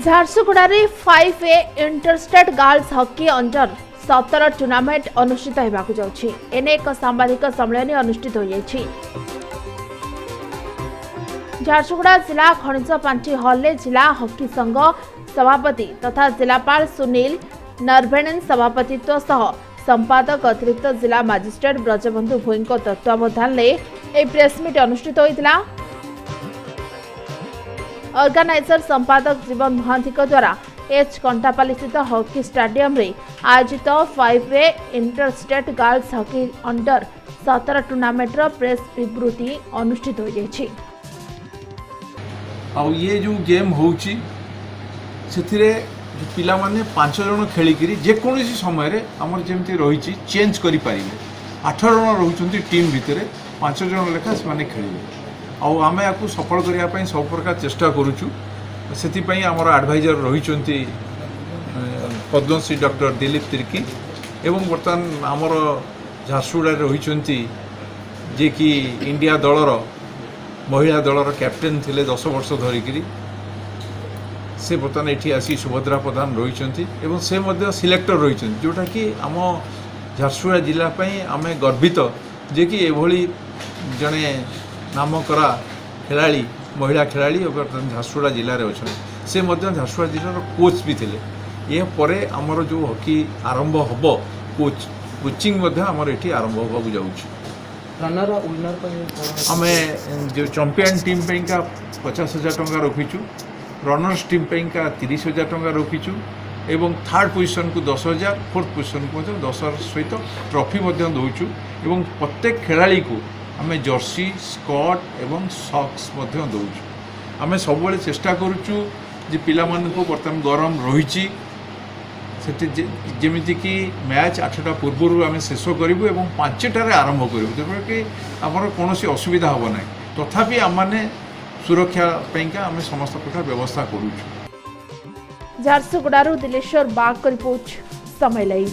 झारसुगुड़ारे 5A interstate girls hockey under 17 tournament अनुष्ठित होगाकू जाउछि। एने एक सांबादिक सम्मेलन अनुष्ठित हो जाइछि। झारसुगुड़ा जिला खनिज पांची हॉल में जिला हॉकी संघ सभापति तथा जिलापाल सुनील नरभेणन सभापतित्व सह संपादक अतिरिक्त जिला मजिस्ट्रेट ब्रजबंधु भोई तत्वावधान में प्रेसमिट अनुष्ठित होता। ऑर्गेनाइजर संपादक जीवन महांती द्वारा एच कंटापाली स्थित हॉकी स्टेडियम रे आयोजित 5A interstate girls hockey under 17 tournament press विवृत्ति अनुष्ठित हो जाइछि। ये जो गेम होउची से पिला माने 5 जन खेलिकी जेकोसी समय आमर जमी रही चेंज करें 8 जन रोचंती टीम भितर 5 जन लेखा से खेलिए आमे या सफल करने सब प्रकार चेष्टा करुचु। से आमर एडवाइजर रही पद्मश्री डॉक्टर दिलीप तिर्की एवं बर्तमान आमर झारसुगुड़ा रही जे कि इंडिया दलर महिला दलर कैप्टेन थिले 10 वर्ष धरिकी से बर्तमान ये आसी सुभद्रा प्रधान रही से सिलेक्टर रही जोटा कि आम झारसुगुड़ा जिलापाई आम गर्वित जे कि एभली जड़े नामकरा खिलाड़ी महिला खिलाड़ी बर्तमान झारसुगुड़ा जिले में अच्छा से झारसुगुड़ा जिलार कोच भी थे। ये परे आमर जो हॉकी आरंभ हम कोचिंग आमर ये आरंभ होगा जाऊँ। आम जो चैंपियन टीम का 50,000 टंका रखीचु, रनर्स टीम का 30,000 टंका रखीचु एवं थर्ड पोजिशन को 10,000, फोर्थ पोजिशन को 10,000 सहित ट्रॉफी दौचु एवं प्रत्येक खिलाड़ी को आम जर्सी स्कट एवं सॉक्स दौचु। आम सब चेष्टा करुचु जे पिला मानकु बर्तमान गरम रही जमीती कि मैच 8टा पूर्व आम शेष करूँ और 5टार आरंभ करूँ जहाँ कि आमर कौन असुविधा हम ना तथापि आम सुरक्षा आम समस्त प्रकार व्यवस्था करुचु। झारसुगुड़ारू दिलेश्वर बाग रिपोर्ट समय लाइव।